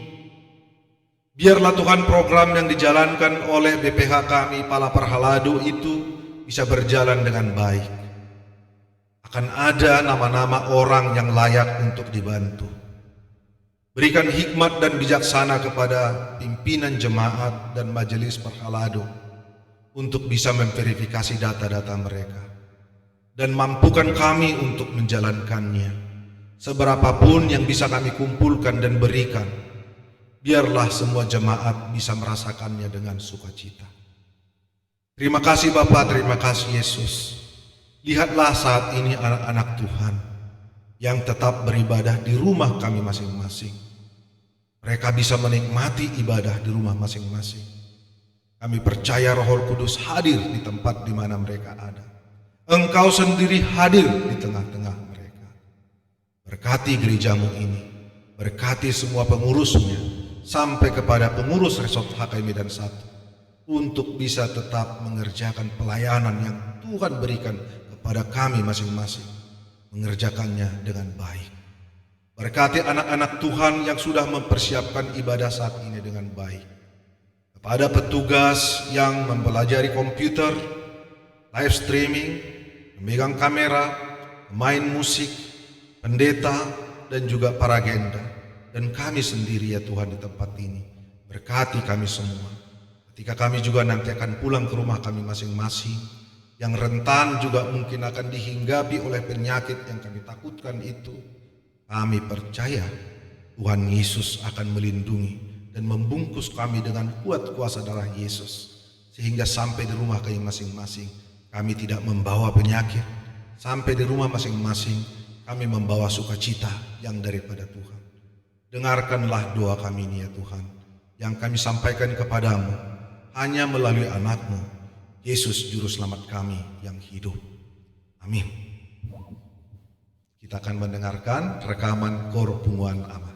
Biarlah Tuhan program yang dijalankan oleh BPH kami Palapar Halado itu bisa berjalan dengan baik. Akan ada nama-nama orang yang layak untuk dibantu. Berikan hikmat dan bijaksana kepada pimpinan jemaat dan majelis Parhalado untuk bisa memverifikasi data-data mereka, dan mampukan kami untuk menjalankannya. Seberapapun yang bisa kami kumpulkan dan berikan, biarlah semua jemaat bisa merasakannya dengan sukacita. Terima kasih Bapa, terima kasih Yesus. Lihatlah saat ini anak-anak Tuhan yang tetap beribadah di rumah kami masing-masing. Mereka bisa menikmati ibadah di rumah masing-masing. Kami percaya Roh Kudus hadir di tempat di mana mereka ada. Engkau sendiri hadir di tengah-tengah mereka. Berkati gerejamu ini, berkati semua pengurusnya, sampai kepada pengurus Resort HKI Medan 1, untuk bisa tetap mengerjakan pelayanan yang Tuhan berikan kepada kami masing-masing, mengerjakannya dengan baik. Berkati anak-anak Tuhan yang sudah mempersiapkan ibadah saat ini dengan baik. Kepada petugas yang mempelajari komputer, live streaming, memegang kamera, pemain musik, pendeta, dan juga para agenda, dan kami sendiri ya Tuhan di tempat ini. Berkati kami semua. Ketika kami juga nanti akan pulang ke rumah kami masing-masing, yang rentan juga mungkin akan dihinggapi oleh penyakit yang kami takutkan itu, kami percaya Tuhan Yesus akan melindungi dan membungkus kami dengan kuat kuasa darah Yesus, sehingga sampai di rumah kami masing-masing kami tidak membawa penyakit. Sampai di rumah masing-masing kami membawa sukacita yang daripada Tuhan. Dengarkanlah doa kami ini ya Tuhan, yang kami sampaikan kepadamu hanya melalui anak-Mu, Yesus Juru Selamat kami yang hidup. Amin. Kita akan mendengarkan rekaman Kor Punguan Ama.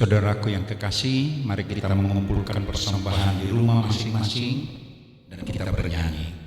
Saudaraku yang kekasih, mari kita mengumpulkan persembahan di rumah masing-masing dan kita bernyanyi.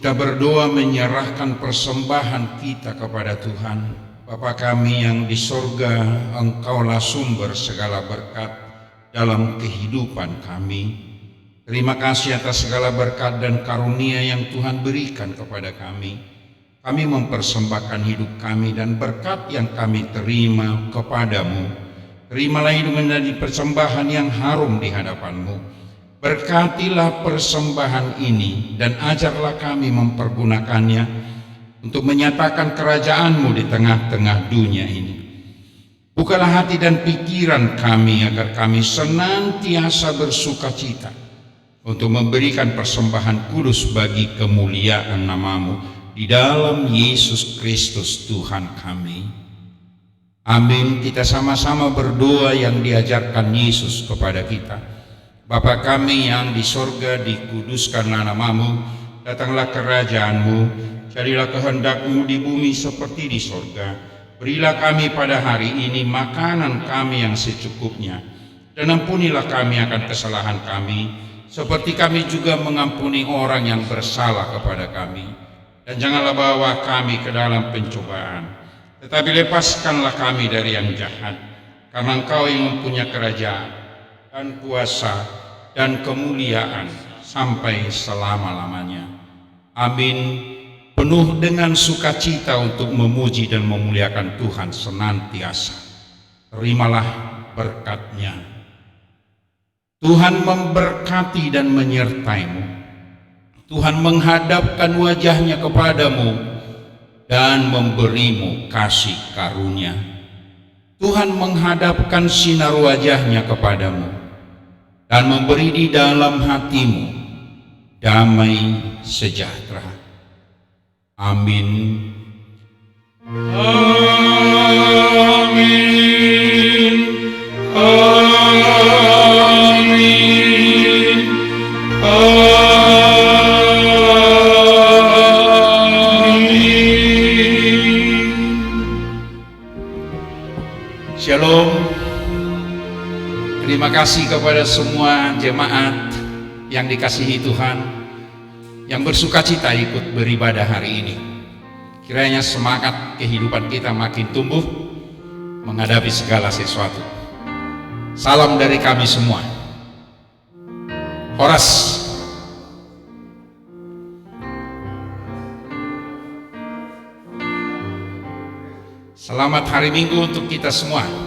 Kita berdoa menyerahkan persembahan kita kepada Tuhan. Bapa kami yang di sorga, Engkaulah sumber segala berkat dalam kehidupan kami. Terima kasih atas segala berkat dan karunia yang Tuhan berikan kepada kami. Kami mempersembahkan hidup kami dan berkat yang kami terima kepadamu. Terimalah hidup menjadi persembahan yang harum di hadapan-Mu. Berkatilah persembahan ini dan ajarlah kami mempergunakannya untuk menyatakan kerajaan-Mu di tengah-tengah dunia ini. Bukalah hati dan pikiran kami agar kami senantiasa bersuka cita untuk memberikan persembahan kudus bagi kemuliaan nama-Mu di dalam Yesus Kristus Tuhan kami. Amin. Kita sama-sama berdoa yang diajarkan Yesus kepada kita. Bapa kami yang di sorga, dikuduskanlah nama-Mu, datanglah kerajaan-Mu, jadilah kehendak-Mu di bumi seperti di sorga. Berilah kami pada hari ini makanan kami yang secukupnya, dan ampunilah kami akan kesalahan kami, seperti kami juga mengampuni orang yang bersalah kepada kami. Dan janganlah bawa kami ke dalam pencobaan, tetapi lepaskanlah kami dari yang jahat, karena Engkau yang mempunyai kerajaan dan kuasa dan kemuliaan sampai selama-lamanya. Amin. Penuh dengan sukacita untuk memuji dan memuliakan Tuhan senantiasa. Terimalah berkat-Nya. Tuhan memberkati dan menyertai-Mu. Tuhan menghadapkan wajah-Nya kepadamu dan memberi-Mu kasih karunia. Tuhan menghadapkan sinar wajah-Nya kepadamu dan memberi di dalam hatimu damai sejahtera. Amin. Amin. Amin. Amin. Shalom. Terima kasih kepada semua jemaat yang dikasihi Tuhan, yang bersuka cita ikut beribadah hari ini. Kiranya semangat kehidupan kita makin tumbuh menghadapi segala sesuatu. Salam dari kami semua. Horas. Selamat hari Minggu untuk kita semua.